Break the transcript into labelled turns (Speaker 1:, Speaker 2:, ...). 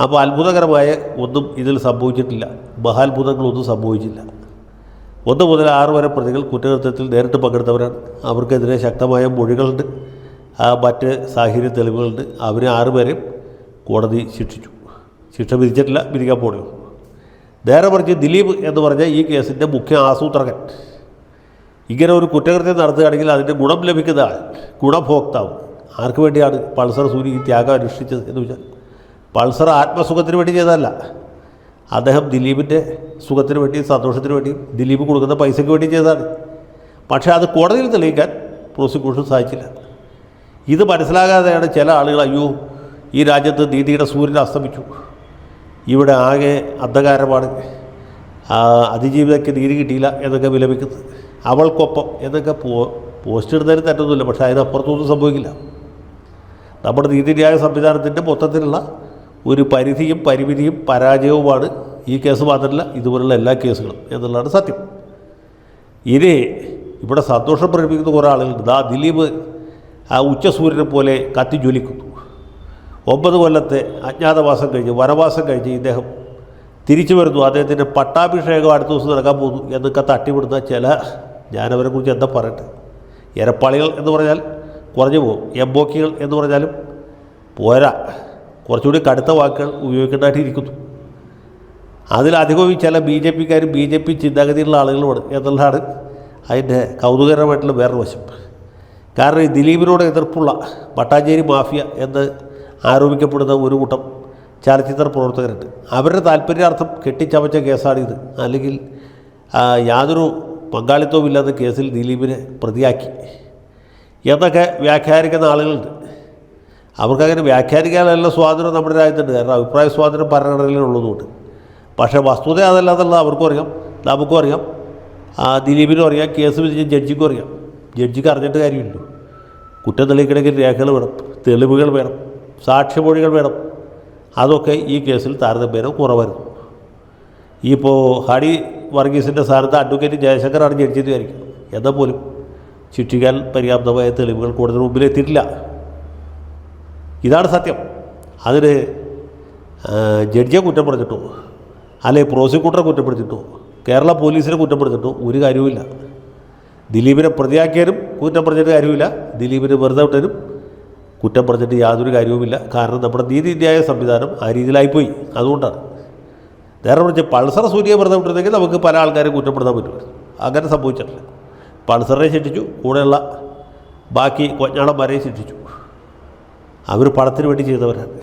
Speaker 1: അപ്പോൾ അത്ഭുതകരമായ ഒന്നും ഇതിൽ സംഭവിച്ചിട്ടില്ല, മഹാത്ഭുതങ്ങളൊന്നും സംഭവിച്ചില്ല. 1 മുതൽ 6 വരെ പ്രതികൾ കുറ്റകൃത്യത്തിൽ നേരിട്ട് പങ്കെടുത്തവരാണ്. അവർക്കെതിരെ ശക്തമായ മൊഴികളുണ്ട്, മറ്റ് സാഹചര്യ തെളിവുകളുണ്ട്. അവരെ 6 പേരെയും കോടതി ശിക്ഷിച്ചു. ശിക്ഷ വിധിച്ചിട്ടില്ല, വിധിക്കാൻ പോകണോ. നേരെ മറിച്ച് ദിലീപ് എന്ന് പറഞ്ഞ ഈ കേസിൻ്റെ മുഖ്യ ആസൂത്രകൻ, ഇങ്ങനെ ഒരു കുറ്റകൃത്യം നടത്തുകയാണെങ്കിൽ അതിൻ്റെ ഗുണം ലഭിക്കുന്ന ആൾ, ഗുണഭോക്താവ് ആർക്ക് വേണ്ടിയാണ് പൾസർ സൂരി ഈ ത്യാഗം അനുഷ്ഠിച്ചത് എന്ന് വെച്ചാൽ പൾസർ ആത്മസുഖത്തിന് വേണ്ടി ചെയ്തതല്ല. അദ്ദേഹം ദിലീപിൻ്റെ സുഖത്തിന് വേണ്ടിയും സന്തോഷത്തിന് വേണ്ടിയും ദിലീപ് കൊടുക്കുന്ന പൈസയ്ക്ക് വേണ്ടി ചെയ്തതാണ്. പക്ഷേ അത് കോടതിയിൽ തെളിയിക്കാൻ പ്രോസിക്യൂഷൻ സാധിച്ചില്ല. ഇത് മനസ്സിലാകാതെയാണ് ചില ആളുകൾ അയ്യോ ഈ രാജ്യത്ത് നീതിയുടെ സൂര്യൻ അസ്തമിച്ചു, ഇവിടെ ആകെ അന്ധകാരമാണ്, അതിജീവിതയ്ക്ക് നീതി കിട്ടിയില്ല എന്നൊക്കെ വിലപിക്കുന്നത്. അവൾക്കൊപ്പം എന്നൊക്കെ പോസ്റ്റ് ഇടുന്നതിന് തെറ്റൊന്നുമില്ല, പക്ഷേ അതിനപ്പുറത്തൊന്നും സംഭവിക്കില്ല. നമ്മുടെ നീതിന്യായ സംവിധാനത്തിൻ്റെ മൊത്തത്തിലുള്ള ഒരു പരിധിയും പരിമിതിയും പരാജയവുമാണ് ഈ കേസ് മാത്രമല്ല ഇതുപോലുള്ള എല്ലാ കേസുകളും എന്നുള്ളതാണ് സത്യം. ഇനി ഇവിടെ സന്തോഷം പ്രകടിപ്പിക്കുന്ന കുറേ ആളുകളുണ്ട്. ദിലീപ് ഉച്ചസൂര്യനെ പോലെ കത്തിജ്വലിക്കുന്നു. 9 കൊല്ലത്തെ അജ്ഞാതവാസം കഴിഞ്ഞ് വനവാസം കഴിഞ്ഞ് ഇദ്ദേഹം തിരിച്ചു വരുന്നു. അദ്ദേഹത്തിൻ്റെ പട്ടാഭിഷേകം അടുത്ത ദിവസം നടക്കാൻ പോകുന്നു എന്നൊക്കെ തട്ടിവിടുന്ന ചില, ഞാനവരെക്കുറിച്ച് എന്താ പറയട്ടെ, എരപ്പാളികൾ എന്ന് പറഞ്ഞാൽ കുറഞ്ഞു പോകും, എംബോക്കികൾ എന്ന് പറഞ്ഞാലും പോരാ, കുറച്ചുകൂടി കടുത്ത വാക്കുകൾ ഉപയോഗിക്കേണ്ടതായിട്ട് ഇരിക്കുന്നു. അതിലധികവും ഈ ചില BJPക്കാരും BJP ചിന്താഗതിയുള്ള ആളുകളുമാണ് എന്നുള്ളതാണ് അതിൻ്റെ കൗതുകകരമായിട്ടുള്ള വേറൊരു വശം. കാരണം ഈ ദിലീപിനോട് എതിർപ്പുള്ള മട്ടാഞ്ചേരി മാഫിയ എന്ന് ആരോപിക്കപ്പെടുന്ന ഒരു കൂട്ടം ചലച്ചിത്ര പ്രവർത്തകരുണ്ട്. അവരുടെ താല്പര്യാർത്ഥം കെട്ടിച്ചമച്ച കേസാണിത്. അല്ലെങ്കിൽ യാതൊരു പങ്കാളിത്തവുമില്ലാത്ത കേസിൽ ദിലീപിനെ പ്രതിയാക്കി എന്നൊക്കെ വ്യാഖ്യാനിക്കുന്ന ആളുകളുണ്ട്. അവർക്കങ്ങനെ വ്യാഖ്യാനിക്കാനുള്ള സ്വാതന്ത്ര്യം നമ്മുടെ രാജ്യത്തുണ്ട്. കാരണം അഭിപ്രായ സ്വാതന്ത്ര്യം ഭരണഘടനയിലുള്ളതുകൊണ്ട്. പക്ഷേ വസ്തുത അതല്ലാന്നുള്ളത് അവർക്കും അറിയാം, നമുക്കും അറിയാം, ദിലീപിനും അറിയാം, കേസ് വിധിച്ച ജഡ്ജിക്കും അറിയാം. ജഡ്ജിക്ക് അറിഞ്ഞിട്ട് കാര്യമില്ല. കുറ്റം തെളിയിക്കണമെങ്കിൽ രേഖകൾ വേണം, തെളിവുകൾ വേണം, സാക്ഷ്യമൊഴികൾ വേണം. അതൊക്കെ ഈ കേസിൽ താരതമ്യേന കുറവായിരുന്നു. ഇപ്പോൾ ഹണി വർഗീസിൻ്റെ സ്ഥാനത്ത് അഡ്വക്കേറ്റ് ജയശങ്കറാണ് ജഡ്ജിയെന്ന് വിചാരിക്കും. എന്നാൽ പോലും ശിക്ഷിക്കാൻ പര്യാപ്തമായ തെളിവുകൾ കൂടുതൽ മുമ്പിൽ എത്തിയിട്ടില്ല. ഇതാണ് സത്യം. അതിന് ജഡ്ജിയെ കുറ്റം പറഞ്ഞിട്ടോ അല്ലെങ്കിൽ പ്രോസിക്യൂട്ടറെ കുറ്റപ്പെടുത്തിട്ടോ കേരള പോലീസിനെ കുറ്റപ്പെടുത്തിട്ടോ ഒരു കാര്യവുമില്ല. ദിലീപിനെ പ്രതിയാക്കിയാലും കുറ്റം പറഞ്ഞിട്ട് കാര്യമില്ല, ദിലീപിനെ വെറുതെ വിട്ടതിനും കുറ്റം പറഞ്ഞിട്ട് യാതൊരു കാര്യവുമില്ല. കാരണം നമ്മുടെ നീതിന്യായ സംവിധാനം ആ രീതിയിലായിപ്പോയി. അതുകൊണ്ടാണ്. നേരെ മറിച്ച് പൾസർ സൂര്യയെ വെറുതെ വിട്ടിരുന്നെങ്കിൽ നമുക്ക് പല ആൾക്കാരെ കുറ്റപ്പെടുത്താൻ പറ്റുമായിരുന്നു. അങ്ങനെ സംഭവിച്ചിട്ടില്ല. പൾസറിനെ ശിക്ഷിച്ചു, കൂടെയുള്ള ബാക്കി കൊഞ്ഞാടന്മാരെയും ശിക്ഷിച്ചു. അവർ പണത്തിന് വേണ്ടി ചെയ്തവരാണ്.